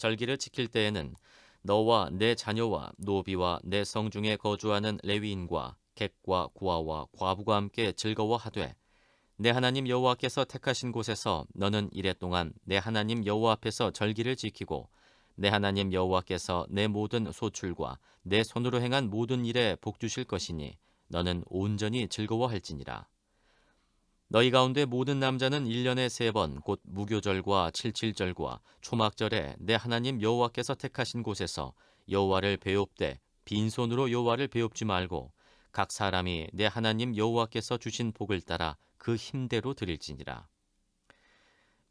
절기를 지킬 때에는 너와 내 자녀와 노비와 내 성중에 거주하는 레위인과 객과 고아와 과부가 함께 즐거워하되 내 하나님 여호와께서 택하신 곳에서 너는 이래 동안 내 하나님 여호와 앞에서 절기를 지키고 내 하나님 여호와께서 내 모든 소출과 내 손으로 행한 모든 일에 복 주실 것이니 너는 온전히 즐거워할지니라. 너희 가운데 모든 남자는 1년에 3번 곧 무교절과 칠칠절과 초막절에 내 하나님 여호와께서 택하신 곳에서 여호와를 배웁되 빈손으로 여호와를 배웁지 말고 각 사람이 내 하나님 여호와께서 주신 복을 따라 그 힘대로 드릴지니라.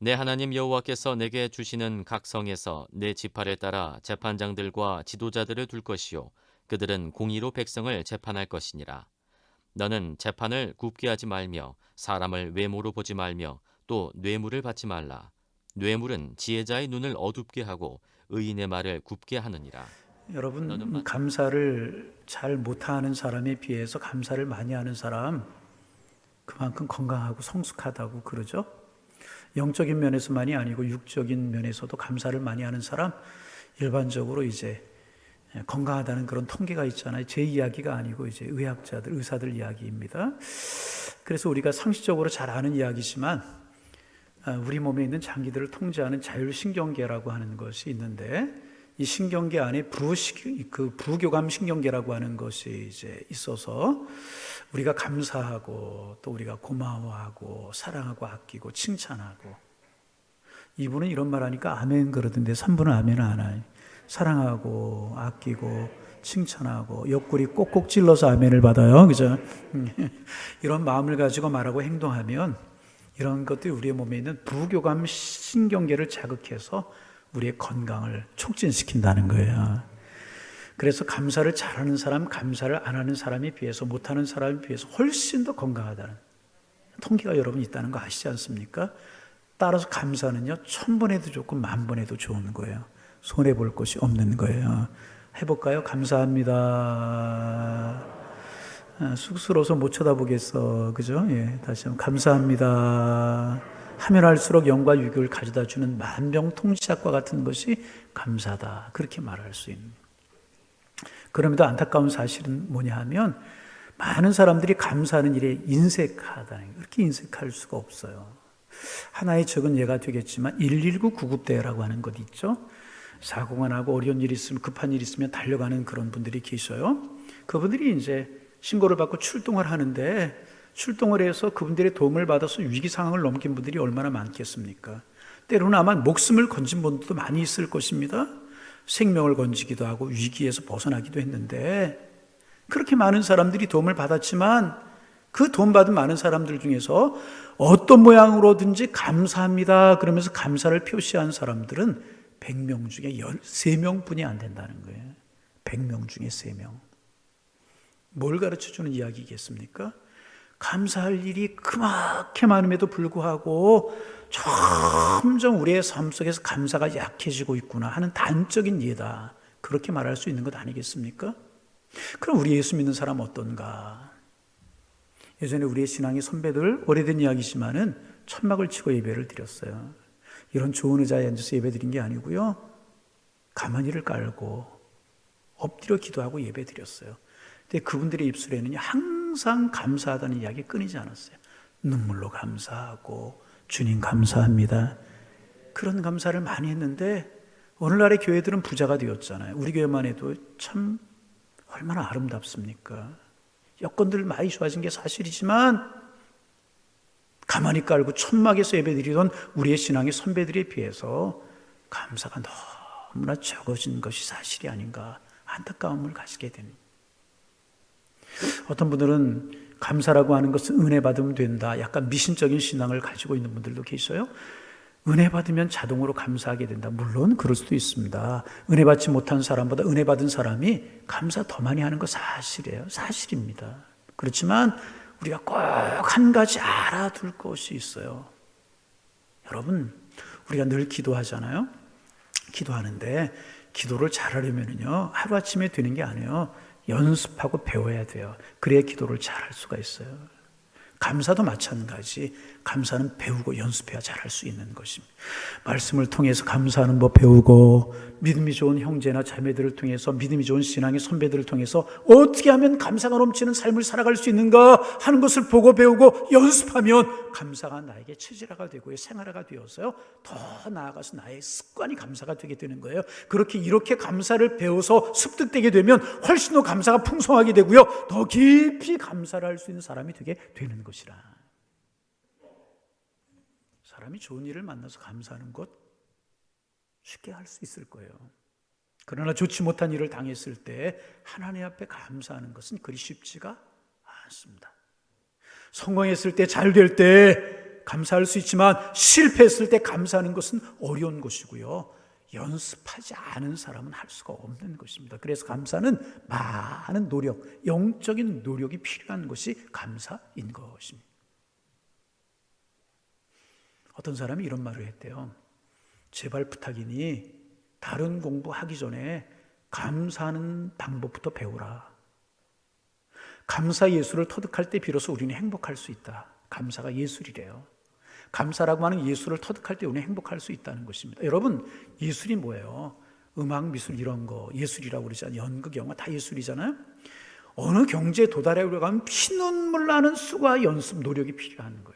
내 하나님 여호와께서 내게 주시는 각 성에서 내 지파를 따라 재판장들과 지도자들을 둘 것이요 그들은 공의로 백성을 재판할 것이니라. 너는 재판을 굽게 하지 말며 사람을 외모로 보지 말며 또 뇌물을 받지 말라. 뇌물은 지혜자의 눈을 어둡게 하고 의인의 말을 굽게 하느니라. 여러분, 감사를 잘 못하는 사람에 비해서 감사를 많이 하는 사람 그만큼 건강하고 성숙하다고 그러죠. 영적인 면에서만이 아니고 육적인 면에서도 감사를 많이 하는 사람 일반적으로 이제 건강하다는 그런 통계가 있잖아요. 제 이야기가 아니고 이제 의학자들, 의사들 이야기입니다. 그래서 우리가 상식적으로 잘 아는 이야기지만 우리 몸에 있는 장기들을 통제하는 자율신경계라고 하는 것이 있는데 이 신경계 안에 부교감 신경계라고 하는 것이 이제 있어서 우리가 감사하고 또 우리가 고마워하고 사랑하고 아끼고 칭찬하고 이분은 이런 말 하니까 아멘 그러던데 3분은 아멘 안 해요. 사랑하고 아끼고 칭찬하고 옆구리 꼭꼭 찔러서 아멘을 받아요. 그죠? 이런 마음을 가지고 말하고 행동하면 이런 것들이 우리의 몸에 있는 부교감 신경계를 자극해서 우리의 건강을 촉진시킨다는 거예요. 그래서 감사를 잘하는 사람, 감사를 안 하는 사람에 비해서 못하는 사람에 비해서 훨씬 더 건강하다는 통계가 여러분 있다는 거 아시지 않습니까? 따라서 감사는요 1000번 해도 좋고 10,000번 해도 좋은 거예요. 손해볼 것이 없는 거예요. 해볼까요? 감사합니다. 쑥스러워서 못 쳐다보겠어. 그죠? 예, 다시 한번 감사합니다. 하면 할수록 영과 유익을 가져다 주는 만병통치약과 같은 것이 감사다. 그렇게 말할 수 있는. 그럼에도 안타까운 사실은 뭐냐 하면 많은 사람들이 감사하는 일에 인색하다는 거예요. 그렇게 인색할 수가 없어요. 하나의 적은 예가 되겠지만 119 구급대라고 하는 것 있죠. 사고가 나고 어려운 일이 있으면 급한 일이 있으면 달려가는 그런 분들이 계셔요. 그분들이 이제 신고를 받고 출동을 하는데 출동을 해서 그분들의 도움을 받아서 위기 상황을 넘긴 분들이 얼마나 많겠습니까? 때로는 아마 목숨을 건진 분들도 많이 있을 것입니다. 생명을 건지기도 하고 위기에서 벗어나기도 했는데 그렇게 많은 사람들이 도움을 받았지만 그 도움 받은 많은 사람들 중에서 어떤 모양으로든지 감사합니다 그러면서 감사를 표시한 사람들은 100명 중에 13명뿐이 안 된다는 거예요. 100명 중에 3명. 뭘 가르쳐주는 이야기겠습니까? 감사할 일이 그렇게 많음에도 불구하고 점점 우리의 삶 속에서 감사가 약해지고 있구나 하는 단적인 예다. 그렇게 말할 수 있는 것 아니겠습니까? 그럼 우리 예수 믿는 사람 어떤가? 예전에 우리의 신앙의 선배들, 오래된 이야기지만은 천막을 치고 예배를 드렸어요. 이런 좋은 의자에 앉아서 예배 드린 게 아니고요. 가마니를 깔고 엎드려 기도하고 예배 드렸어요. 근데 그분들의 입술에는 항상 감사하다는 이야기 끊이지 않았어요. 눈물로 감사하고 주님 감사합니다. 그런 감사를 많이 했는데 오늘날의 교회들은 부자가 되었잖아요. 우리 교회만 해도 참 얼마나 아름답습니까? 여건들 많이 좋아진 게 사실이지만 가만히 깔고 천막에서 예배드리던 우리의 신앙의 선배들에 비해서 감사가 너무나 적어진 것이 사실이 아닌가 안타까움을 가지게 됩니다. 어떤 분들은 감사라고 하는 것은 은혜 받으면 된다. 약간 미신적인 신앙을 가지고 있는 분들도 계셔요. 은혜 받으면 자동으로 감사하게 된다. 물론 그럴 수도 있습니다. 은혜 받지 못한 사람보다 은혜 받은 사람이 감사 더 많이 하는 거 사실이에요. 사실입니다. 그렇지만 우리가 꼭 한 가지 알아둘 것이 있어요. 여러분, 우리가 늘 기도하잖아요. 기도하는데 기도를 잘하려면요 하루아침에 되는 게 아니에요. 연습하고 배워야 돼요. 그래야 기도를 잘할 수가 있어요. 감사도 마찬가지. 감사는 배우고 연습해야 잘할 수 있는 것입니다. 말씀을 통해서 감사하는 법 배우고, 믿음이 좋은 형제나 자매들을 통해서, 믿음이 좋은 신앙의 선배들을 통해서 어떻게 하면 감사가 넘치는 삶을 살아갈 수 있는가 하는 것을 보고 배우고 연습하면 감사가 나에게 체질화가 되고요, 생활화가 되어서요, 더 나아가서 나의 습관이 감사가 되게 되는 거예요. 이렇게 감사를 배워서 습득되게 되면 훨씬 더 감사가 풍성하게 되고요, 더 깊이 감사를 할 수 있는 사람이 되게 되는 것이라. 사람이 좋은 일을 만나서 감사하는 것 쉽게 할 수 있을 거예요. 그러나 좋지 못한 일을 당했을 때 하나님 앞에 감사하는 것은 그리 쉽지가 않습니다. 성공했을 때, 잘 될 때 감사할 수 있지만 실패했을 때 감사하는 것은 어려운 것이고요, 연습하지 않은 사람은 할 수가 없는 것입니다. 그래서 감사는 많은 노력, 영적인 노력이 필요한 것이 감사인 것입니다. 어떤 사람이 이런 말을 했대요. 제발 부탁이니 다른 공부하기 전에 감사하는 방법부터 배우라. 감사 예술을 터득할 때 비로소 우리는 행복할 수 있다. 감사가 예술이래요. 감사라고 하는 예술을 터득할 때 우리는 행복할 수 있다는 것입니다. 여러분, 예술이 뭐예요? 음악, 미술 이런 거 예술이라고 그러잖아요. 연극, 영화 다 예술이잖아요. 어느 경지에 도달하려고 하면 피눈물 나는 수고와 연습, 노력이 필요한 거예요.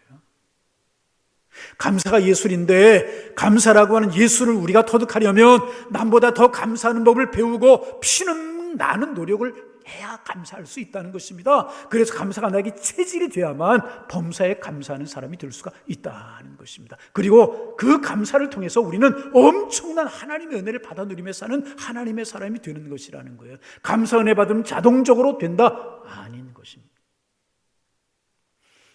감사가 예술인데, 감사라고 하는 예술을 우리가 터득하려면 남보다 더 감사하는 법을 배우고 피는 나는 노력을 해야 감사할 수 있다는 것입니다. 그래서 감사가 나에게 체질이 돼야만 범사에 감사하는 사람이 될 수가 있다는 것입니다. 그리고 그 감사를 통해서 우리는 엄청난 하나님의 은혜를 받아 누리며 사는 하나님의 사람이 되는 것이라는 거예요. 감사 은혜 받으면 자동적으로 된다? 아닌 것입니다.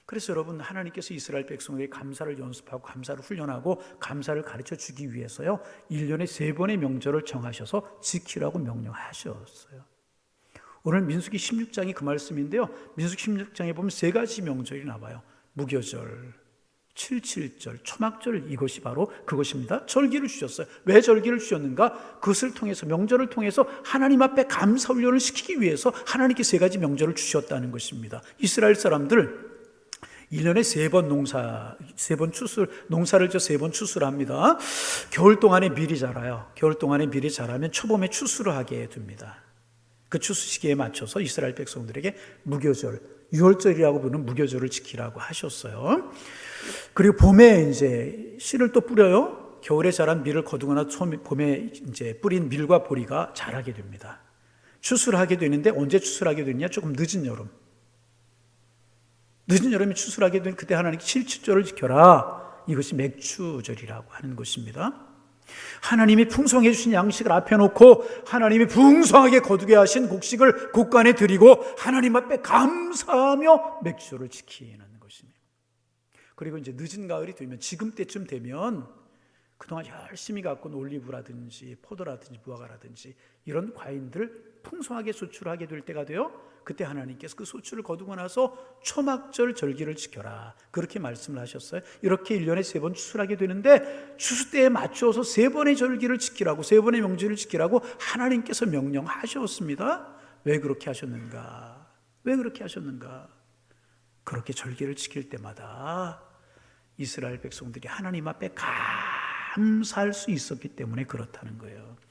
그래서 여러분, 하나님께서 이스라엘 백성에게 감사를 연습하고 감사를 훈련하고 감사를 가르쳐 주기 위해서요, 1년에 3번의 명절을 정하셔서 지키라고 명령하셨어요. 오늘 민수기 16장이 그 말씀인데요, 민수기 16장에 보면 3가지 명절이 나와요. 무교절, 7.7절, 초막절, 이것이 바로 그것입니다. 절기를 주셨어요. 왜 절기를 주셨는가? 그것을 통해서, 명절을 통해서 하나님 앞에 감사 훈련을 시키기 위해서 하나님께 3가지 명절을 주셨다는 것입니다. 이스라엘 사람들 1년에 3번 농사를 3번 추수를 합니다. 겨울 동안에 미리 자라요. 겨울 동안에 미리 자라면 초봄에 추수를 하게 됩니다. 그 추수 시기에 맞춰서 이스라엘 백성들에게 무교절, 6월절이라고 부르는 무교절을 지키라고 하셨어요. 그리고 봄에 이제 씨를 또 뿌려요. 겨울에 자란 밀을 거두거나 봄에 이제 뿌린 밀과 보리가 자라게 됩니다. 추수를 하게 되는데 언제 추수를 하게 되느냐? 조금 늦은 여름. 늦은 여름에 추수를 하게 되면 그때 하나님께 7.7절을 지켜라. 이것이 맥추절이라고 하는 것입니다. 하나님이 풍성해 주신 양식을 앞에 놓고 하나님이 풍성하게 거두게 하신 곡식을 곳간에 드리고 하나님 앞에 감사하며 맥주를 지키는 것입니다. 그리고 이제 늦은 가을이 되면, 지금 때쯤 되면 그동안 열심히 갖고 온 올리브라든지 포도라든지 무화과라든지 이런 과일들을 풍성하게 소출하게 될 때가 돼요. 그때 하나님께서 그 소출을 거두고 나서 초막절 절기를 지켜라, 그렇게 말씀을 하셨어요. 이렇게 1년에 3번 추수를 하게 되는데, 추수 때에 맞추어서 3번의 절기를 지키라고, 3번의 명절을 지키라고 하나님께서 명령하셨습니다. 왜 그렇게 하셨는가? 왜 그렇게 하셨는가? 그렇게 절기를 지킬 때마다 이스라엘 백성들이 하나님 앞에 감사할 수 있었기 때문에 그렇다는 거예요.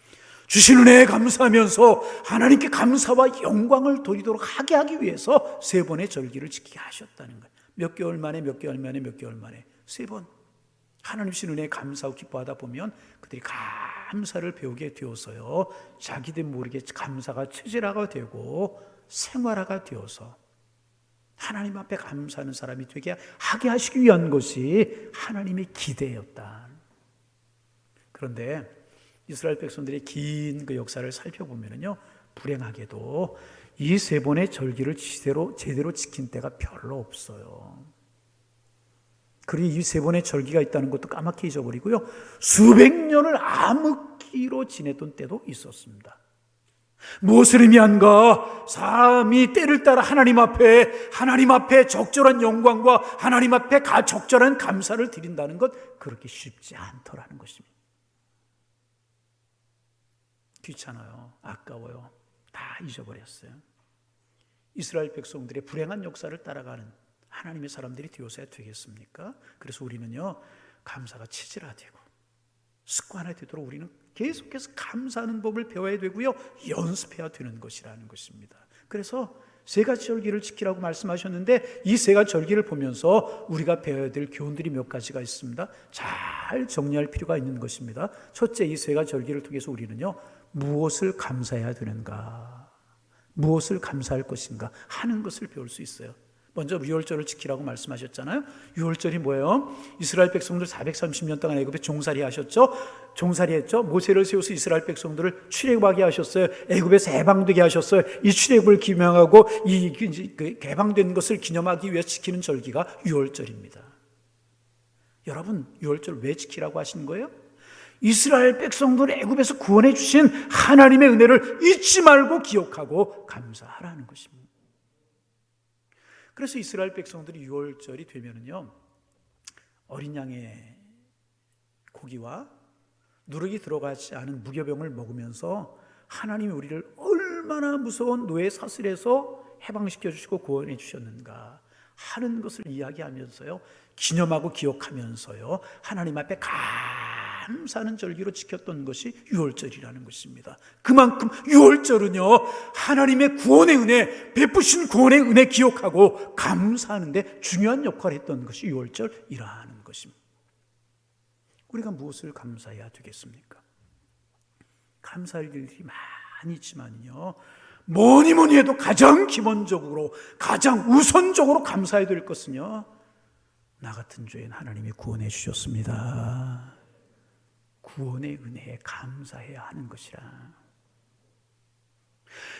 주신 은혜에 감사하면서 하나님께 감사와 영광을 돌리도록 하게 하기 위해서 3번의 절기를 지키게 하셨다는 거예요. 몇 개월 만에 3번. 하나님 주신 은혜에 감사하고 기뻐하다 보면 그들이 감사를 배우게 되어서요, 자기들 모르게 감사가 체질화가 되고 생활화가 되어서 하나님 앞에 감사하는 사람이 되게 하게 하시기 위한 것이 하나님의 기대였다. 그런데 이스라엘 백성들의 긴 그 역사를 살펴보면요, 불행하게도 이 3번의 절기를 제대로 지킨 때가 별로 없어요. 그리고 이 3번의 절기가 있다는 것도 까맣게 잊어버리고요, 수백 년을 암흑기로 지냈던 때도 있었습니다. 무엇을 의미한가? 사람이 때를 따라 하나님 앞에 적절한 영광과 하나님 앞에 적절한 감사를 드린다는 것, 그렇게 쉽지 않더라는 것입니다. 귀찮아요. 아까워요. 다 잊어버렸어요. 이스라엘 백성들의 불행한 역사를 따라가는 하나님의 사람들이 되어서야 되겠습니까? 그래서 우리는요, 감사가 체질화되고 습관화되도록 우리는 계속해서 감사하는 법을 배워야 되고요, 연습해야 되는 것이라는 것입니다. 그래서 세 가지 절기를 지키라고 말씀하셨는데, 이 세 가지 절기를 보면서 우리가 배워야 될 교훈들이 몇 가지가 있습니다. 잘 정리할 필요가 있는 것입니다. 첫째, 이 세 가지 절기를 통해서 우리는요, 무엇을 감사해야 되는가, 무엇을 감사할 것인가 하는 것을 배울 수 있어요. 먼저 유월절을 지키라고 말씀하셨잖아요. 유월절이 뭐예요? 이스라엘 백성들 430년 동안 애굽에 종살이 하셨죠. 종살이 했죠. 모세를 세워서 이스라엘 백성들을 출애굽하게 하셨어요. 애굽에서 해방되게 하셨어요. 이 출애굽을 기명하고 이 해방된 것을 기념하기 위해 지키는 절기가 유월절입니다. 여러분, 유월절 왜 지키라고 하시는 거예요? 이스라엘 백성들을 애굽에서 구원해 주신 하나님의 은혜를 잊지 말고 기억하고 감사하라는 것입니다. 그래서 이스라엘 백성들이 유월절이 되면은요, 어린 양의 고기와 누룩이 들어가지 않은 무교병을 먹으면서 하나님이 우리를 얼마나 무서운 노예 사슬에서 해방시켜 주시고 구원해 주셨는가 하는 것을 이야기하면서요, 기념하고 기억하면서요, 하나님 앞에 감사하는 절기로 지켰던 것이 유월절이라는 것입니다. 그만큼 유월절은요, 하나님의 구원의 은혜, 베푸신 구원의 은혜 기억하고 감사하는데 중요한 역할을 했던 것이 유월절이라는 것입니다. 우리가 무엇을 감사해야 되겠습니까? 감사할 일들이 많이 있지만요, 뭐니 해도 가장 기본적으로, 가장 우선적으로 감사해야 될 것은요, 나 같은 죄인 하나님이 구원해 주셨습니다. 구원의 은혜에 감사해야 하는 것이라.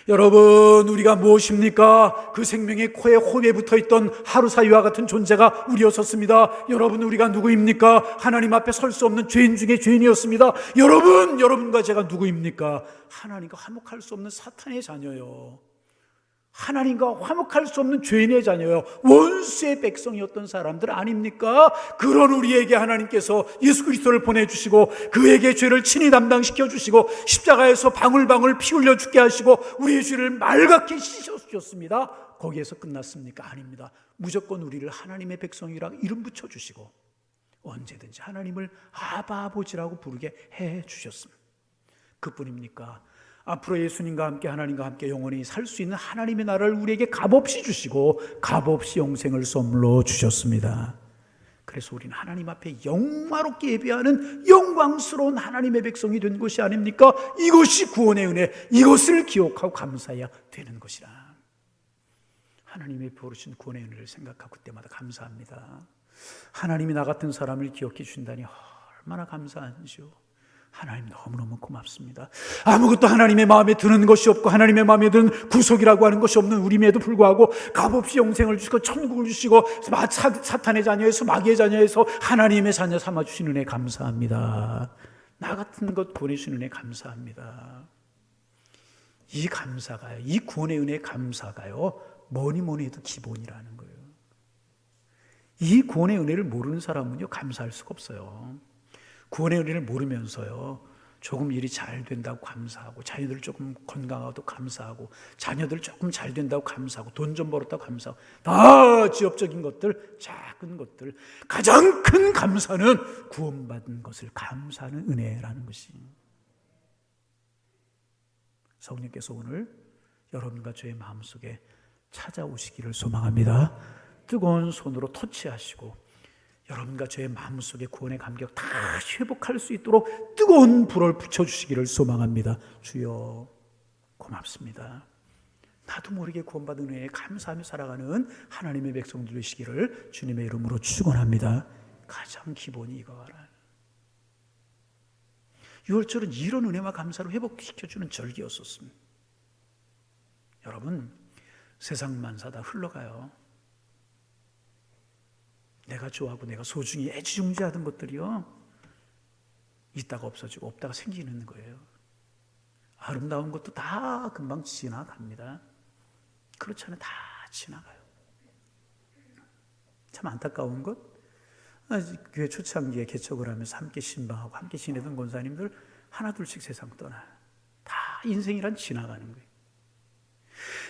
여러분, 우리가 무엇입니까? 그 생명의 코에 호흡에 붙어있던 하루사이와 같은 존재가 우리였었습니다. 여러분, 우리가 누구입니까? 하나님 앞에 설 수 없는 죄인 중에 죄인이었습니다. 여러분과 제가 누구입니까? 하나님과 화목할 수 없는 사탄의 자녀요, 하나님과 화목할 수 없는 죄인의 자녀요, 원수의 백성이었던 사람들 아닙니까? 그런 우리에게 하나님께서 예수 그리스도를 보내주시고 그에게 죄를 친히 담당시켜 주시고 십자가에서 방울방울 피 흘려 죽게 하시고 우리의 죄를 맑게 씻어주셨습니다. 거기에서 끝났습니까? 아닙니다. 무조건 우리를 하나님의 백성이라고 이름 붙여주시고 언제든지 하나님을 아바 아버지라고 부르게 해주셨습니다. 그뿐입니까? 앞으로 예수님과 함께 하나님과 함께 영원히 살 수 있는 하나님의 나라를 우리에게 값없이 주시고 값없이 영생을 선물로 주셨습니다. 그래서 우리는 하나님 앞에 영화롭게 예배하는 영광스러운 하나님의 백성이 된 것이 아닙니까? 이것이 구원의 은혜, 이것을 기억하고 감사해야 되는 것이라. 하나님의 베푸신 구원의 은혜를 생각하고 그때마다 감사합니다. 하나님이 나 같은 사람을 기억해 주신다니 얼마나 감사한지요. 하나님 너무너무 고맙습니다. 아무것도 하나님의 마음에 드는 것이 없고 하나님의 마음에 드는 구속이라고 하는 것이 없는 우리임에도 불구하고 값없이 영생을 주시고 천국을 주시고 사탄의 자녀에서 마귀의 자녀에서 하나님의 자녀 삼아주신 은혜 감사합니다. 나 같은 것 보내주신 은혜 감사합니다. 이 감사가요, 이 구원의 은혜 감사가요, 뭐니 해도 기본이라는 거예요. 이 구원의 은혜를 모르는 사람은요, 감사할 수가 없어요. 구원의 은혜를 모르면서요, 조금 일이 잘 된다고 감사하고, 자녀들 조금 건강하고 감사하고, 자녀들 조금 잘 된다고 감사하고, 돈 좀 벌었다고 감사하고, 다 지엽적인 것들, 작은 것들, 가장 큰 감사는 구원받은 것을 감사하는 은혜라는 것이. 성령께서 오늘 여러분과 저의 마음속에 찾아오시기를 소망합니다. 뜨거운 손으로 터치하시고 여러분과 저의 마음속에 구원의 감격 다 회복할 수 있도록 뜨거운 불을 붙여주시기를 소망합니다. 주여 고맙습니다. 나도 모르게 구원받은 은혜에 감사하며 살아가는 하나님의 백성들 되시기를 주님의 이름으로 축원합니다. 가장 기본이 이거라. 유월절은 이런 은혜와 감사로 회복시켜주는 절기였었습니다. 여러분, 세상 만사 다 흘러가요. 내가 좋아하고 내가 소중히 애지중지하던 것들이요, 있다가 없어지고 없다가 생기는 거예요. 아름다운 것도 다 금방 지나갑니다. 그렇지 않아요. 다 지나가요. 참 안타까운 것, 교회 초창기에 개척을 하면서 함께 신방하고 함께 지내던 권사님들 하나둘씩 세상 떠나요. 다 인생이란 지나가는 거예요.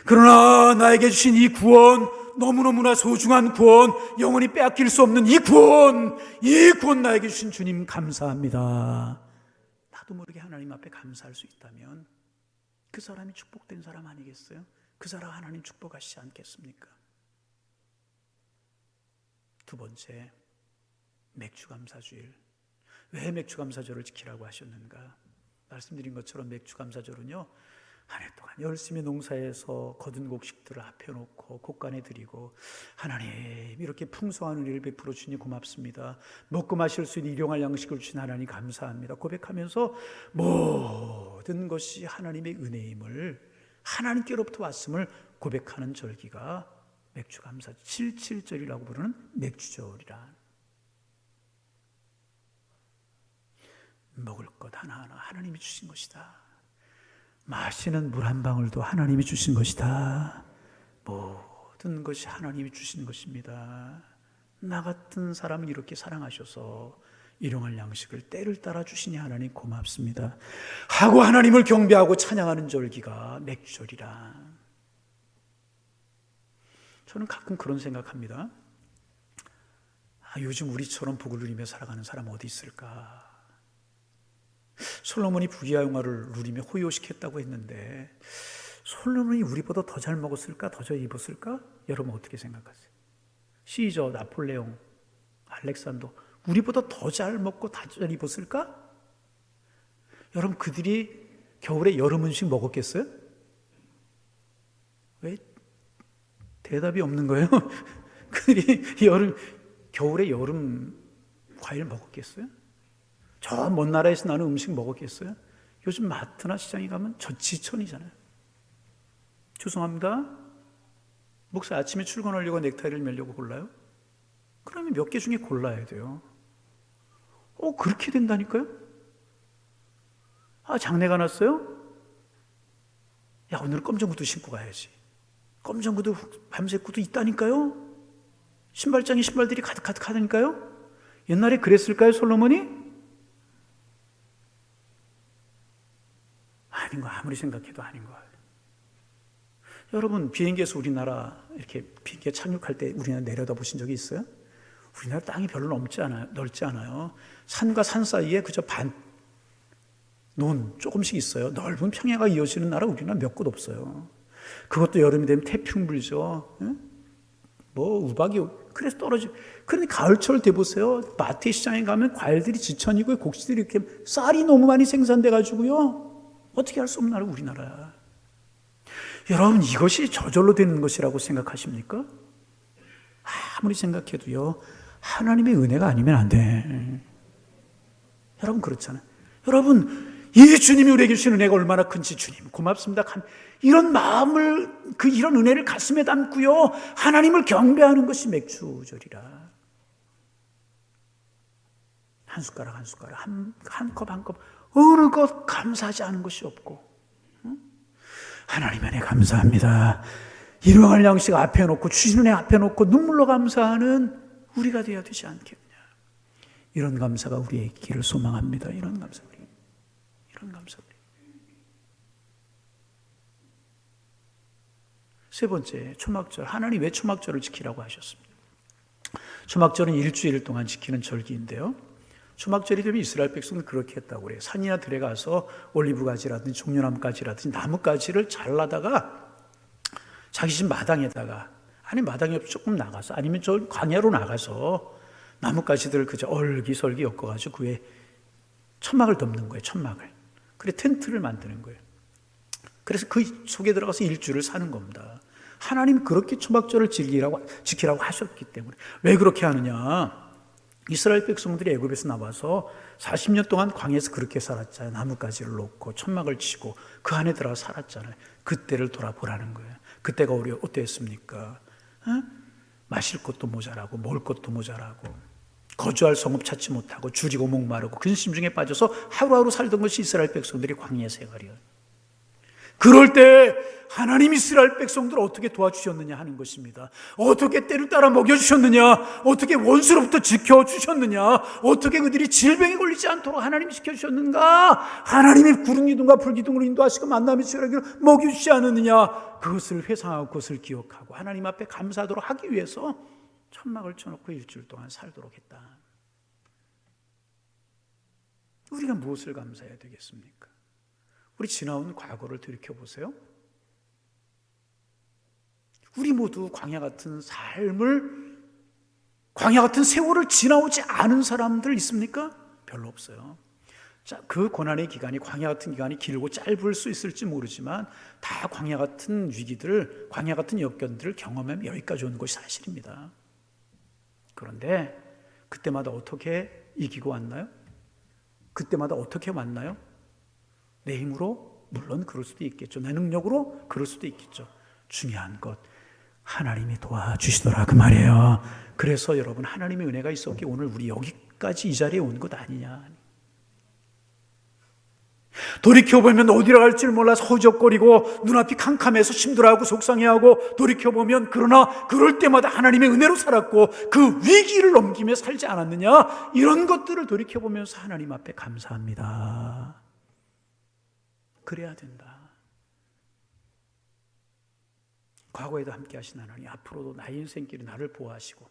그러나 나에게 주신 이 구원, 너무너무나 소중한 구원, 영원히 빼앗길 수 없는 이 구원 나에게 주신 주님 감사합니다. 나도 모르게 하나님 앞에 감사할 수 있다면 그 사람이 축복된 사람 아니겠어요? 그 사람 하나님 축복하시지 않겠습니까? 두 번째, 맥주감사주일. 왜 맥주감사절을 지키라고 하셨는가? 말씀드린 것처럼 맥주감사절은요, 한 해 동안 열심히 농사해서 거둔 곡식들을 앞에 놓고 곡간에 드리고, 하나님 이렇게 풍성한 은혜를 베풀어 주니 고맙습니다. 먹고 마실 수 있는 일용할 양식을 주신 하나님 감사합니다 고백하면서 모든 것이 하나님의 은혜임을, 하나님께로부터 왔음을 고백하는 절기가 맥주감사 77절이라고 부르는 맥주절이라. 먹을 것 하나하나 하나님이 주신 것이다. 마시는 물 한 방울도 하나님이 주신 것이다. 모든 것이 하나님이 주신 것입니다. 나 같은 사람을 이렇게 사랑하셔서 일용할 양식을 때를 따라 주시니 하나님 고맙습니다 하고 하나님을 경배하고 찬양하는 절기가 맥주절이라. 저는 가끔 그런 생각합니다. 요즘 우리처럼 복을 누리며 살아가는 사람 어디 있을까? 솔로몬이 부귀영화를 누리며 호요시켰다고 했는데 솔로몬이 우리보다 더 잘 먹었을까? 더 잘 입었을까? 여러분 어떻게 생각하세요? 시저, 나폴레옹, 알렉산더 우리보다 더 잘 먹고 더 잘 입었을까? 여러분 그들이 겨울에 여름 음식 먹었겠어요? 왜 대답이 없는 거예요? 그들이 겨울에 여름 과일 먹었겠어요? 저 먼 나라에서 나는 음식 먹었겠어요? 요즘 마트나 시장에 가면 저지천이잖아요. 죄송합니다. 목사 아침에 출근하려고 넥타이를 매려고 골라요? 그러면 몇 개 중에 골라야 돼요. 그렇게 된다니까요? 장내가 났어요? 야, 오늘 검정 구두 신고 가야지. 검정 구두, 밤색 구두 있다니까요? 신발장에 신발들이 가득하다니까요? 옛날에 그랬을까요, 솔로몬이? 아닌 거 아무리 생각해도 아닌 거예요. 여러분 비행기에서 우리나라 이렇게 비행기에 착륙할 때 우리나라 내려다 보신 적이 있어요? 우리나라 땅이 별로 넓지 않아요. 산과 산 사이에 그저 논 조금씩 있어요. 넓은 평야가 이어지는 나라 우리나라 몇 곳 없어요. 그것도 여름이 되면 태풍 불죠. 우박이 그래서 떨어지고. 그런데 가을철 돼 보세요. 마트 시장에 가면 과일들이 지천이고 곡식들이 이렇게 쌀이 너무 많이 생산돼 가지고요. 어떻게 할 수 없는 나라 우리나라야. 여러분 이것이 저절로 되는 것이라고 생각하십니까? 아무리 생각해도요 하나님의 은혜가 아니면 안 돼. 여러분 그렇잖아요. 여러분 이 주님이 우리에게 주신 은혜가 얼마나 큰지 주님 고맙습니다. 이런 마음을 이런 은혜를 가슴에 담고요 하나님을 경배하는 것이 맥주절이라. 한 숟가락 한 숟가락 한 컵 한 컵 어느 것 감사하지 않은 것이 없고 하나님 은혜 감사합니다. 일용할 양식 앞에 놓고 주신 은혜 앞에 놓고 눈물로 감사하는 우리가 되어야 되지 않겠냐. 이런 감사가 우리의 길을 소망합니다. 이런 감사. 세 번째 초막절. 하나님 왜 초막절을 지키라고 하셨습니까? 초막절은 일주일 동안 지키는 절기인데요. 초막절이 되면 이스라엘 백성은 그렇게 했다고 그래요. 산이나 들에 가서 올리브 가지라든지 종려나무 가지라든지 나무 가지를 잘라다가 자기 집 마당에다가, 아니 마당에 조금 나가서, 아니면 저 광야로 나가서 나무 가지들을 그저 얼기설기 엮어가지고 그 위에 천막을 덮는 거예요. 천막을. 그래 텐트를 만드는 거예요. 그래서 그 속에 들어가서 일주를 사는 겁니다. 하나님 그렇게 초막절을 지키라고 하셨기 때문에. 왜 그렇게 하느냐? 이스라엘 백성들이 애굽에서 나와서 40년 동안 광야에서 그렇게 살았잖아요. 나뭇가지를 놓고 천막을 치고 그 안에 들어가 살았잖아요. 그때를 돌아보라는 거예요. 그때가 우리 어땠습니까? 마실 것도 모자라고 먹을 것도 모자라고 거주할 성읍 찾지 못하고 줄이고 목마르고 근심 중에 빠져서 하루하루 살던 것이 이스라엘 백성들이 광야 생활이에요. 그럴 때 하나님 이스라엘 백성들을 어떻게 도와주셨느냐 하는 것입니다. 어떻게 때를 따라 먹여주셨느냐, 어떻게 원수로부터 지켜주셨느냐, 어떻게 그들이 질병에 걸리지 않도록 하나님이 지켜주셨는가, 하나님이 구름 기둥과 불 기둥으로 인도하시고 만남의 수레기로 먹여주지 않았느냐, 그것을 회상하고 그것을 기억하고 하나님 앞에 감사하도록 하기 위해서 천막을 쳐놓고 일주일 동안 살도록 했다. 우리가 무엇을 감사해야 되겠습니까? 우리 지나온 과거를 돌이켜보세요. 우리 모두 광야 같은 세월을 지나오지 않은 사람들 있습니까? 별로 없어요. 자, 그 고난의 기간이, 광야 같은 기간이 길고 짧을 수 있을지 모르지만 다 광야 같은 위기들, 광야 같은 역경들을 경험하면 여기까지 온 것이 사실입니다. 그런데 그때마다 어떻게 이기고 왔나요? 그때마다 어떻게 왔나요? 내 힘으로? 물론 그럴 수도 있겠죠. 내 능력으로? 그럴 수도 있겠죠. 중요한 것, 하나님이 도와주시더라 그 말이에요. 그래서 여러분, 하나님의 은혜가 있었기에 오늘 우리 여기까지 이 자리에 온 것 아니냐. 돌이켜보면 어디로 갈지 몰라서 허우적거리고 눈앞이 캄캄해서 힘들어하고 속상해하고, 돌이켜보면 그러나 그럴 때마다 하나님의 은혜로 살았고 그 위기를 넘기며 살지 않았느냐. 이런 것들을 돌이켜보면서 하나님 앞에 감사합니다. 그래야 된다. 과거에도 함께 하신 하나님, 앞으로도 나의 인생길에 나를 보호하시고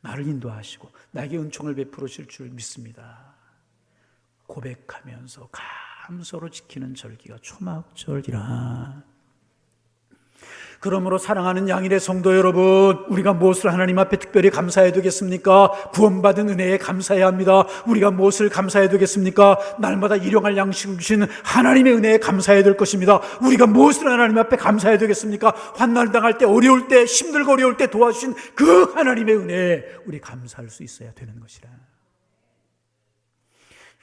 나를 인도하시고 나에게 은총을 베풀어 주실 줄 믿습니다. 고백하면서 감사로 지키는 절기가 초막절이라. 그러므로 사랑하는 양일의 성도 여러분, 우리가 무엇을 하나님 앞에 특별히 감사해야 되겠습니까? 구원받은 은혜에 감사해야 합니다. 우리가 무엇을 감사해야 되겠습니까? 날마다 일용할 양식을 주신 하나님의 은혜에 감사해야 될 것입니다. 우리가 무엇을 하나님 앞에 감사해야 되겠습니까? 환난을 당할 때, 어려울 때, 힘들고 어려울 때 도와주신 그 하나님의 은혜에 우리 감사할 수 있어야 되는 것이라.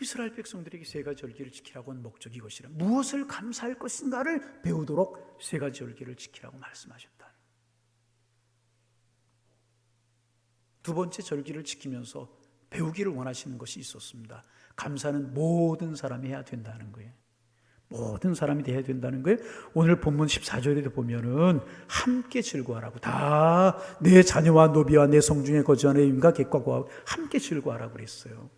이스라엘 백성들에게 세 가지 절기를 지키라고 한 목적이 이것이라. 무엇을 감사할 것인가를 배우도록 세 가지 절기를 지키라고 말씀하셨다. 두 번째 절기를 지키면서 배우기를 원하시는 것이 있었습니다. 감사는 모든 사람이 해야 된다는 거예요. 모든 사람이 해야 된다는 거예요. 오늘 본문 14절에도 보면은 함께 즐거워하라고, 다 내 자녀와 노비와 내 성중에 거주하는 레위인과 객과 고아와 함께 즐거워하라고 그랬어요.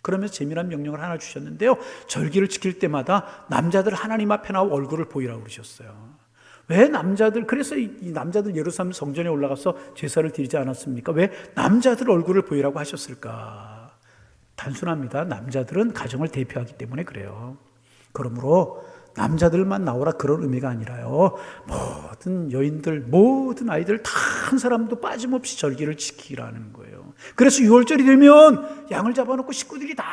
그러면서 재미난 명령을 하나 주셨는데요, 절기를 지킬 때마다 남자들 하나님 앞에 나와 얼굴을 보이라고 그러셨어요. 왜 남자들, 그래서 이 남자들 예루살렘 성전에 올라가서 제사를 드리지 않았습니까? 왜 남자들 얼굴을 보이라고 하셨을까? 단순합니다. 남자들은 가정을 대표하기 때문에 그래요. 그러므로 남자들만 나오라 그런 의미가 아니라요, 모든 여인들, 모든 아이들 다 한 사람도 빠짐없이 절기를 지키라는 거예요. 그래서 6월절이 되면 양을 잡아놓고 식구들이 다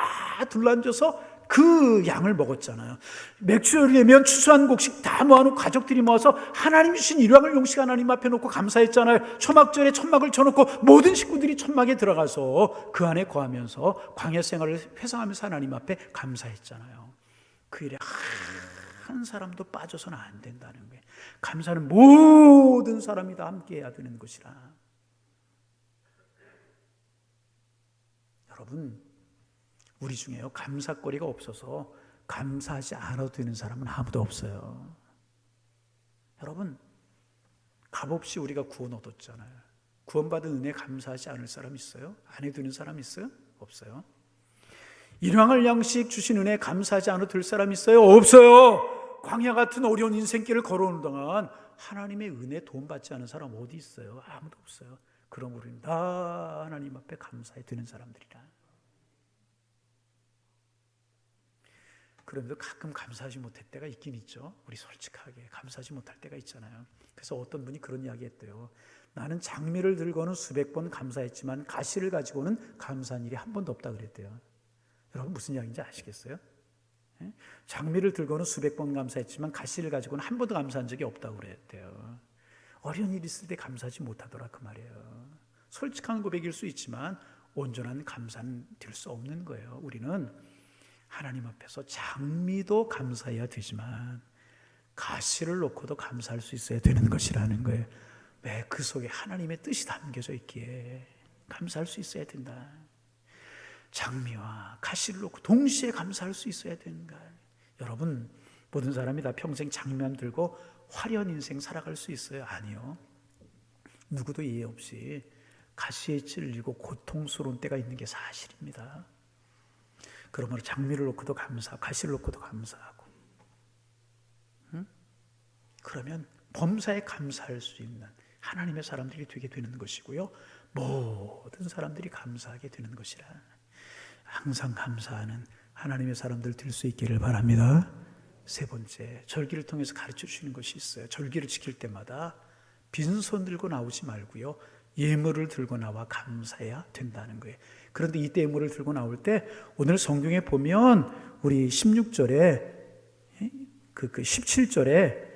둘러앉아서 그 양을 먹었잖아요. 맥주절이 되면 추수한 곡식 다 모아놓고 가족들이 모아서 하나님 주신 일용할 용식 하나님 앞에 놓고 감사했잖아요. 초막절에 천막을 쳐놓고 모든 식구들이 천막에 들어가서 그 안에 거하면서 광야 생활을 회상하면서 하나님 앞에 감사했잖아요. 그 일에 한 사람도 빠져서는 안 된다는 거예요. 감사는 모든 사람이 다 함께 해야 되는 것이라. 여러분, 우리 중에요, 감사거리가 없어서 감사하지 않아도 되는 사람은 아무도 없어요. 여러분, 값없이 우리가 구원 얻었잖아요. 구원받은 은혜 감사하지 않을 사람 있어요? 안 해두는 사람 있어요? 없어요. 일용할 양식 주신 은혜 감사하지 않아도 될 사람 있어요? 없어요. 광야 같은 어려운 인생길을 걸어오는 동안 하나님의 은혜 도움받지 않은 사람 어디 있어요? 아무도 없어요. 그럼 우리는 다 하나님 앞에 감사해 드는 사람들이라. 그런데 가끔 감사하지 못할 때가 있긴 있죠. 우리 솔직하게 감사하지 못할 때가 있잖아요. 그래서 어떤 분이 그런 이야기 했대요. 나는 장미를 들고는 수백 번 감사했지만 가시를 가지고는 감사한 일이 한 번도 없다 그랬대요. 여러분, 무슨 이야기인지 아시겠어요? 장미를 들고는 수백 번 감사했지만 가시를 가지고는 한 번도 감사한 적이 없다고 그랬대요. 어려운 일이 있을 때 감사하지 못하더라 그 말이에요. 솔직한 고백일 수 있지만 온전한 감사는 될 수 없는 거예요. 우리는 하나님 앞에서 장미도 감사해야 되지만 가시를 놓고도 감사할 수 있어야 되는 것이라는 거예요. 왜? 그 속에 하나님의 뜻이 담겨져 있기에 감사할 수 있어야 된다. 장미와 가시를 놓고 동시에 감사할 수 있어야 되는가. 여러분, 모든 사람이 다 평생 장미만 들고 화려한 인생 살아갈 수 있어요? 아니요. 누구도 이해 없이 가시에 찔리고 고통스러운 때가 있는 게 사실입니다. 그러므로 장미를 놓고도 감사하고 가시를 놓고도 감사하고, 그러면 범사에 감사할 수 있는 하나님의 사람들이 되게 되는 것이고요, 모든 사람들이 감사하게 되는 것이라, 항상 감사하는 하나님의 사람들 될 수 있기를 바랍니다. 세 번째, 절기를 통해서 가르쳐 주시는 것이 있어요. 절기를 지킬 때마다 빈손 들고 나오지 말고요, 예물을 들고 나와 감사해야 된다는 거예요. 그런데 이때 예물을 들고 나올 때 오늘 성경에 보면 우리 16절에 17절에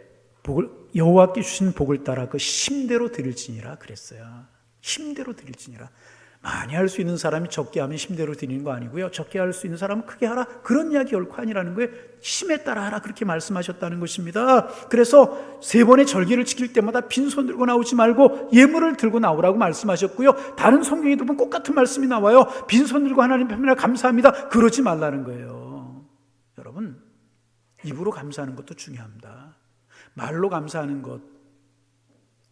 여호와께 주신 복을 따라 그 힘대로 드릴지니라 그랬어요. 힘대로 드릴지니라. 많이 할 수 있는 사람이 적게 하면 힘대로 드리는 거 아니고요, 적게 할 수 있는 사람은 크게 하라, 그런 이야기 결코 아니라는 거예요. 힘에 따라 하라, 그렇게 말씀하셨다는 것입니다. 그래서 세 번의 절기를 지킬 때마다 빈손 들고 나오지 말고 예물을 들고 나오라고 말씀하셨고요, 다른 성경에도 보면 똑같은 말씀이 나와요. 빈손 들고 하나님 편이라 감사합니다, 그러지 말라는 거예요. 여러분, 입으로 감사하는 것도 중요합니다. 말로 감사하는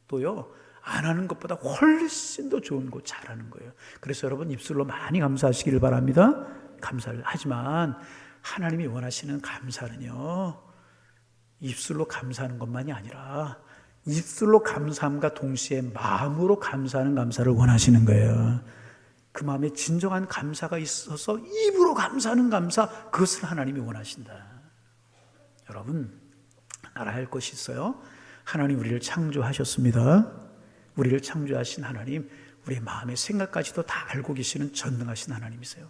것도요, 안 하는 것보다 훨씬 더 좋은 거 잘하는 거예요. 그래서 여러분, 입술로 많이 감사하시기를 바랍니다. 감사를 하지만 하나님이 원하시는 감사는요, 입술로 감사하는 것만이 아니라 입술로 감사함과 동시에 마음으로 감사하는 감사를 원하시는 거예요. 그 마음에 진정한 감사가 있어서 입으로 감사하는 감사, 그것을 하나님이 원하신다. 여러분, 알아야 할 것이 있어요. 하나님 우리를 창조하셨습니다. 우리를 창조하신 하나님, 우리의 마음의 생각까지도 다 알고 계시는 전능하신 하나님이세요.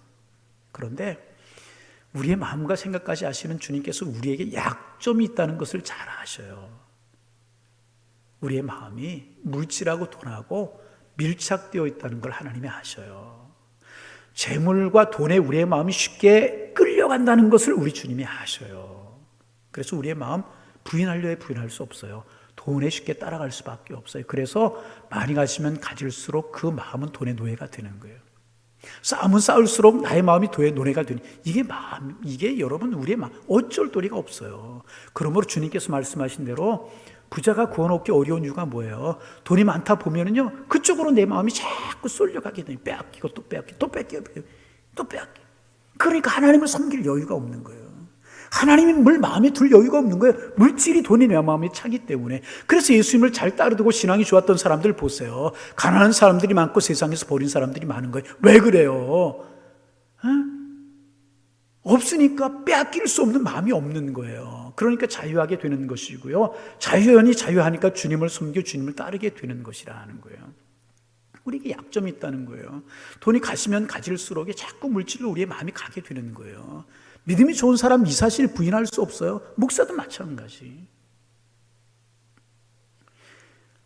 그런데 우리의 마음과 생각까지 아시는 주님께서 우리에게 약점이 있다는 것을 잘 아셔요. 우리의 마음이 물질하고 돈하고 밀착되어 있다는 걸 하나님이 아셔요. 재물과 돈에 우리의 마음이 쉽게 끌려간다는 것을 우리 주님이 아셔요. 그래서 우리의 마음 부인하려 해 부인할 수 없어요. 돈에 쉽게 따라갈 수밖에 없어요. 그래서 많이 가지면 가질수록 그 마음은 돈의 노예가 되는 거예요. 쌓으면 쌓을수록 나의 마음이 돈의 노예가 되는, 이게 여러분 우리의 마음, 어쩔 도리가 없어요. 그러므로 주님께서 말씀하신 대로 부자가 구원받기 어려운 이유가 뭐예요? 돈이 많다 보면은요, 그쪽으로 내 마음이 자꾸 쏠려가게 돼요. 빼앗기고 또 빼앗기고 또 뺏기고 또 빼앗기고. 그러니까 하나님을 섬길 여유가 없는 거예요. 하나님이 뭘 마음에 둘 여유가 없는 거예요. 물질이 돈이 내 마음에 차기 때문에. 그래서 예수님을 잘 따르고 신앙이 좋았던 사람들 보세요. 가난한 사람들이 많고 세상에서 버린 사람들이 많은 거예요. 왜 그래요? 없으니까 빼앗길 수 없는 마음이 없는 거예요. 그러니까 자유하게 되는 것이고요, 자유연히 자유하니까 주님을 섬겨 주님을 따르게 되는 것이라는 거예요. 우리에게 약점이 있다는 거예요. 돈이 가시면 가질수록 자꾸 물질로 우리의 마음이 가게 되는 거예요. 믿음이 좋은 사람 이 사실 부인할 수 없어요. 목사도 마찬가지.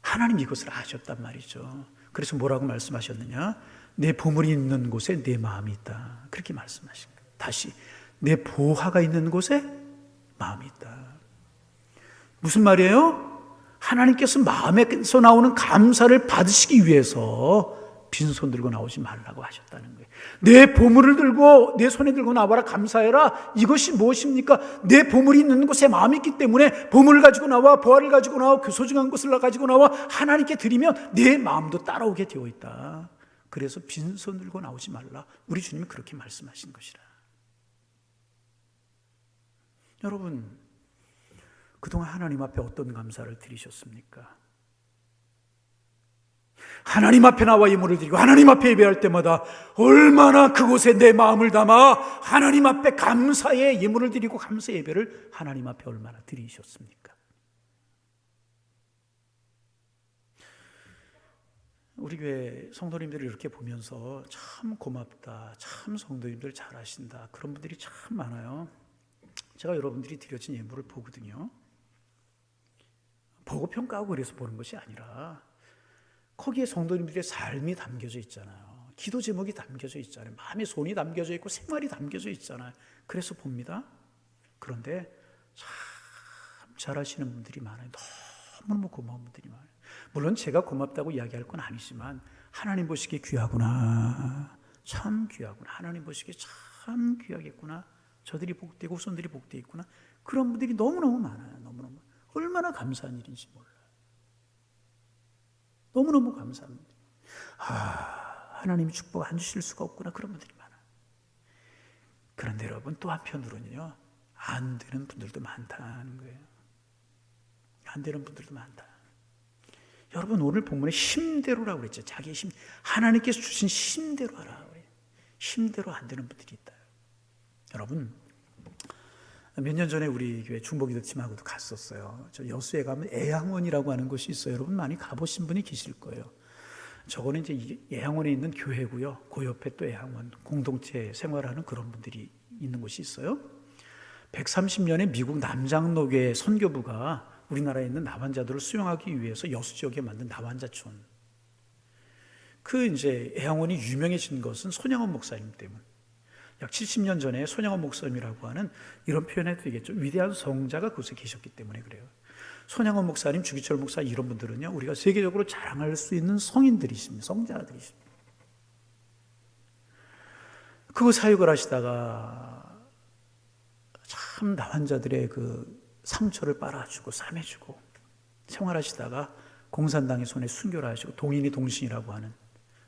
하나님 이것을 아셨단 말이죠. 그래서 뭐라고 말씀하셨느냐? 내 보물이 있는 곳에 내 마음이 있다, 그렇게 말씀하신 거예요. 다시, 내 보화가 있는 곳에 마음이 있다. 무슨 말이에요? 하나님께서 마음에서 나오는 감사를 받으시기 위해서 빈손 들고 나오지 말라고 하셨다는 거예요. 내 보물을 들고 내 손에 들고 나와라, 감사해라. 이것이 무엇입니까? 내 보물이 있는 곳에 마음이 있기 때문에 보물을 가지고 나와, 보화를 가지고 나와, 그 소중한 것을 가지고 나와 하나님께 드리면 내 마음도 따라오게 되어 있다. 그래서 빈손 들고 나오지 말라. 우리 주님이 그렇게 말씀하신 것이라. 여러분, 그동안 하나님 앞에 어떤 감사를 드리셨습니까? 하나님 앞에 나와 예물을 드리고 하나님 앞에 예배할 때마다 얼마나 그곳에 내 마음을 담아 하나님 앞에 감사의 예물을 드리고 감사 예배를 하나님 앞에 얼마나 드리셨습니까? 우리 교회 성도님들을 이렇게 보면서 참 고맙다, 참 성도님들 잘하신다, 그런 분들이 참 많아요. 제가 여러분들이 드려진 예물을 보거든요. 보고 평가하고 그래서 보는 것이 아니라 거기에 성도님들의 삶이 담겨져 있잖아요. 기도 제목이 담겨져 있잖아요. 마음의 손이 담겨져 있고 생활이 담겨져 있잖아요. 그래서 봅니다. 그런데 참 잘하시는 분들이 많아요. 너무너무 고마운 분들이 많아요. 물론 제가 고맙다고 이야기할 건 아니지만 하나님 보시기에 귀하구나, 참 귀하구나, 하나님 보시기에 참 귀하겠구나, 저들이 복되고 후손들이 복되어 있구나, 그런 분들이 너무너무 많아요. 너무너무. 얼마나 감사한 일인지 몰라요. 너무너무 감사합니다. 하나님이 축복 안 주실 수가 없구나. 그런 분들이 많아요. 그런데 여러분, 또 한편으로는요, 안 되는 분들도 많다는 거예요. 안 되는 분들도 많다. 여러분, 오늘 본문에 힘대로라고 그랬죠. 자기의 힘, 하나님께서 주신 힘대로 하라. 힘대로 안 되는 분들이 있다. 여러분, 몇 년 전에 우리 교회 중보기도팀하고도 갔었어요. 저 여수에 가면 애양원이라고 하는 곳이 있어요. 여러분 많이 가보신 분이 계실 거예요. 저거는 이제 애양원에 있는 교회고요. 그 옆에 또 애양원, 공동체 생활하는 그런 분들이 있는 곳이 있어요. 130년에 미국 남장로교회 선교부가 우리나라에 있는 나환자들을 수용하기 위해서 여수 지역에 만든 나환자촌. 그 이제 애양원이 유명해진 것은 손양원 목사님 때문. 약 70년 전에 손양원 목사님이라고 하는, 이런 표현해도 되겠죠, 위대한 성자가 그곳에 계셨기 때문에 그래요. 손양원 목사님, 주기철 목사, 이런 분들은요, 우리가 세계적으로 자랑할 수 있는 성인들이십니다. 성자들이십니다. 그거 사역을 하시다가 참 나환자들의 그 상처를 빨아주고 싸매주고 생활하시다가 공산당의 손에 순교를 하시고, 동인이 동신이라고 하는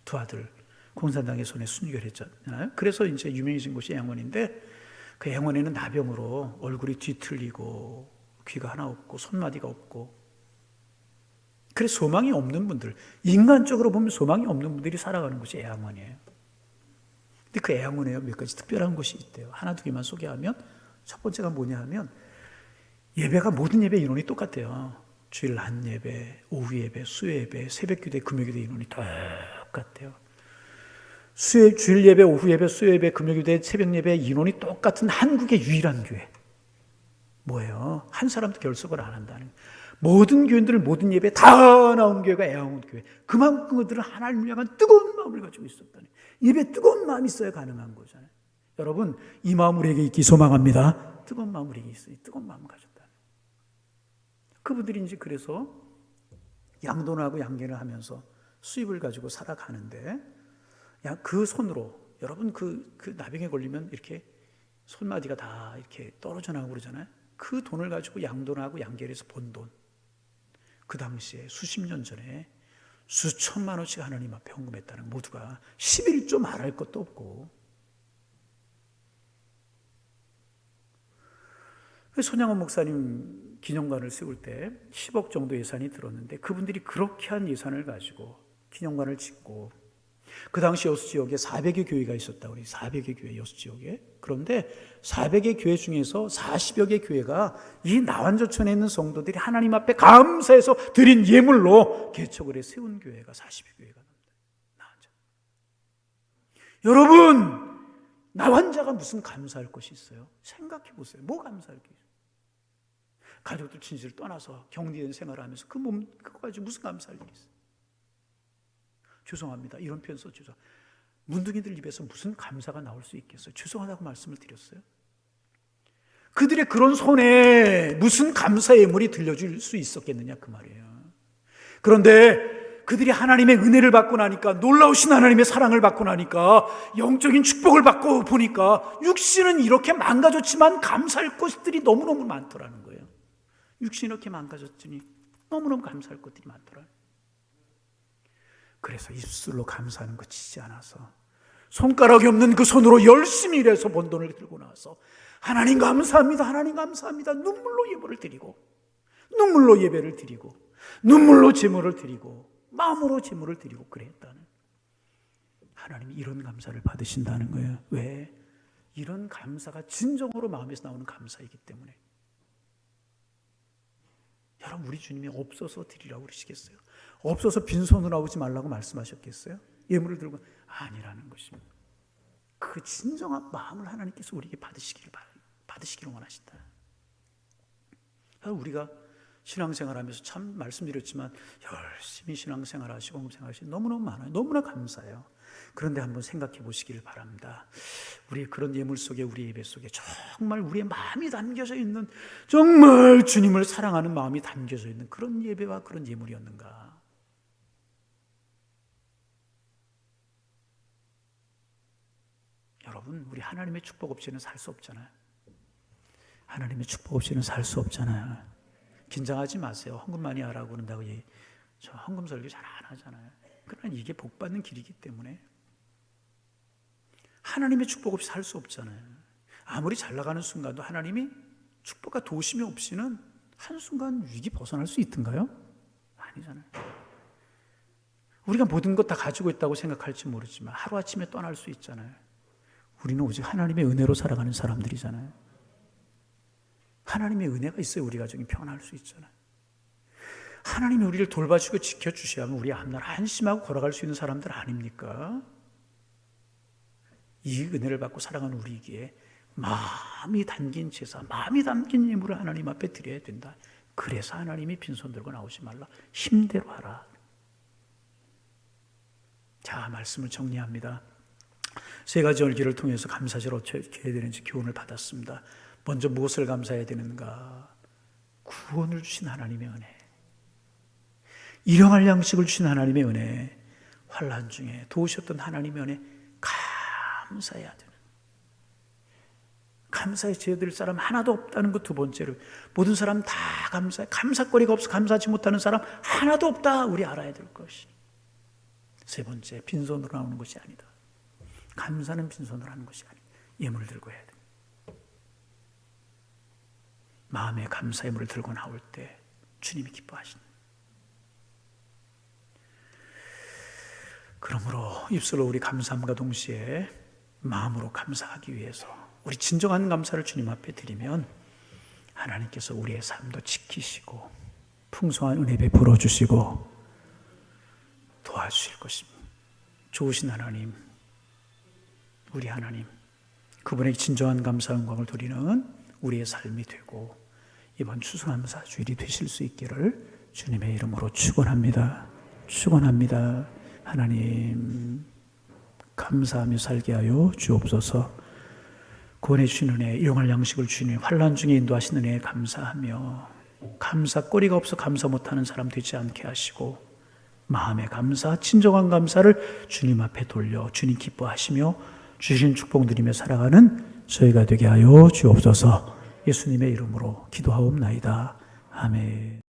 두 아들 공산당의 손에 순교를 했잖아요. 그래서 이제 유명해진 곳이 애양원인데, 그 애양원에는 나병으로 얼굴이 뒤틀리고 귀가 하나 없고 손마디가 없고, 그래서 소망이 없는 분들, 인간적으로 보면 소망이 없는 분들이 살아가는 곳이 애양원이에요. 근데 그 애양원에 몇 가지 특별한 곳이 있대요. 하나 두 개만 소개하면, 첫 번째가 뭐냐 하면, 예배가 모든 예배 인원이 똑같대요. 주일 낮 예배, 오후 예배, 수요 예배, 새벽 기도, 금요 기도 인원이 똑같대요. 주일 예배, 오후 예배, 수요 예배, 금요 기도, 새벽 예배 인원이 똑같은 한국의 유일한 교회. 뭐예요? 한 사람도 결석을 안 한다는. 모든 교인들 모든 예배 다 나온 교회가 애양원 교회. 그만큼 그들은 하나님을 향한 뜨거운 마음을 가지고 있었다니. 예배 뜨거운 마음이 있어야 가능한 거잖아요. 여러분, 이 마음 우리에게 있기 소망합니다. 뜨거운 마음 우리에게 있어요. 뜨거운 마음을 가졌다. 그분들이 이제 그래서 양돈을 하고 양계를 하면서 수입을 가지고 살아가는데, 그 손으로, 여러분 그 나병에 걸리면 이렇게 손마디가 다 이렇게 떨어져 나오고 그러잖아요. 그 돈을 가지고 양돈하고 양계를 해서 번 돈, 그 당시에 수십 년 전에 수천만 원씩 하나님 앞에 헌금했다는, 모두가 11조 말할 것도 없고. 손양원 목사님 기념관을 세울 때 10억 정도 예산이 들었는데, 그분들이 그렇게 한 예산을 가지고 기념관을 짓고, 그 당시 여수 지역에 400여 교회가 있었다. 우리 400여 교회, 여수 지역에. 그런데 400여 교회 중에서 40여 개 교회가 이 나환저촌에 있는 성도들이 하나님 앞에 감사해서 드린 예물로 개척을 해 세운 교회가 40여 교회가 나환자. 여러분, 나환자가 무슨 감사할 것이 있어요? 생각해 보세요. 뭐 감사할 게 있어요? 가족들 친지를 떠나서 격리된 생활을 하면서 그거 가지고 무슨 감사할 게 있어요? 죄송합니다. 이런 표현 써 죄송. 문둥이들 입에서 무슨 감사가 나올 수 있겠어요? 죄송하다고 말씀을 드렸어요. 그들의 그런 손에 무슨 감사의 예물이 들려줄 수 있었겠느냐 그 말이에요. 그런데 그들이 하나님의 은혜를 받고 나니까, 놀라우신 하나님의 사랑을 받고 나니까, 영적인 축복을 받고 보니까 육신은 이렇게 망가졌지만 감사할 것들이 너무너무 많더라는 거예요. 육신이 이렇게 망가졌으니 너무너무 감사할 것들이 많더라고요. 그래서 입술로 감사하는 거 치지 않아서 손가락이 없는 그 손으로 열심히 일해서 번 돈을 들고 나와서 하나님 감사합니다, 하나님 감사합니다, 눈물로 예물을 드리고, 눈물로 예배를 드리고, 눈물로 제물을 드리고, 마음으로 제물을 드리고 그랬다는, 하나님이 이런 감사를 받으신다는 거예요. 왜? 이런 감사가 진정으로 마음에서 나오는 감사이기 때문에. 여러분, 우리 주님이 없어서 드리라고 그러시겠어요? 없어서 빈손으로 나오지 말라고 말씀하셨겠어요? 예물을 들고, 아니라는 것입니다. 그 진정한 마음을 하나님께서 우리에게 받으시기를 원하신다. 우리가 신앙생활하면서 참 말씀드렸지만 열심히 신앙생활하시고 공생활하시고 너무너무 많아요. 너무나 감사해요. 그런데 한번 생각해 보시기를 바랍니다. 우리의 그런 예물 속에, 우리 예배 속에 정말 우리의 마음이 담겨져 있는, 정말 주님을 사랑하는 마음이 담겨져 있는 그런 예배와 그런 예물이었는가? 여러분, 우리 하나님의 축복 없이는 살 수 없잖아요. 하나님의 축복 없이는 살 수 없잖아요. 긴장하지 마세요. 헌금 많이 하라고 그런다고 저 헌금 설교 잘 안 하잖아요. 그러나 이게 복 받는 길이기 때문에 하나님의 축복 없이 살 수 없잖아요. 아무리 잘 나가는 순간도 하나님이 축복과 도우심이 없이는 한순간 위기 벗어날 수 있던가요? 아니잖아요. 우리가 모든 것 다 가지고 있다고 생각할지 모르지만 하루아침에 떠날 수 있잖아요. 우리는 오직 하나님의 은혜로 살아가는 사람들이잖아요. 하나님의 은혜가 있어야 우리 가정이 평안할 수 있잖아요. 하나님이 우리를 돌봐주고 지켜주셔야만 우리 앞날 안심하고 걸어갈 수 있는 사람들 아닙니까? 이 은혜를 받고 살아가는 우리에게 마음이 담긴 제사, 마음이 담긴 예물을 하나님 앞에 드려야 된다. 그래서 하나님이 빈손 들고 나오지 말라. 힘대로 하라. 자, 말씀을 정리합니다. 세 가지 절기를 통해서 감사제를 어떻게 해야 되는지 교훈을 받았습니다. 먼저 무엇을 감사해야 되는가? 구원을 주신 하나님의 은혜, 일용할 양식을 주신 하나님의 은혜, 환난 중에 도우셨던 하나님의 은혜 감사해야 되는, 감사해 제어드릴 사람 하나도 없다는 것. 두 번째로 모든 사람 다 감사해, 감사거리가 없어 감사하지 못하는 사람 하나도 없다, 우리 알아야 될 것이. 세 번째, 빈손으로 나오는 것이 아니다. 감사는 빈손으로 하는 것이 아니다. 예물을 들고 해야 돼. 마음에 감사 예물을 들고 나올 때 주님이 기뻐하신다. 그러므로 입술로 우리 감사함과 동시에 마음으로 감사하기 위해서 우리 진정한 감사를 주님 앞에 드리면 하나님께서 우리의 삶도 지키시고 풍성한 은혜 베풀어 주시고 도와주실 것입니다. 좋으신 하나님, 우리 하나님, 그분에게 진정한 감사 영광을 돌리는 우리의 삶이 되고 이번 추수감사 주일이 되실 수 있기를 주님의 이름으로 축원합니다. 축원합니다. 하나님, 감사하며 살게 하여 주옵소서. 구원해 주신 은혜, 일용할 양식을 주님 환난 중에 인도하신 은혜에 감사하며 감사거리가 없어 감사 못하는 사람 되지 않게 하시고 마음의 감사, 진정한 감사를 주님 앞에 돌려 주님 기뻐하시며 주신 축복 누리며 살아가는 저희가 되게 하여 주옵소서. 예수님의 이름으로 기도하옵나이다. 아멘.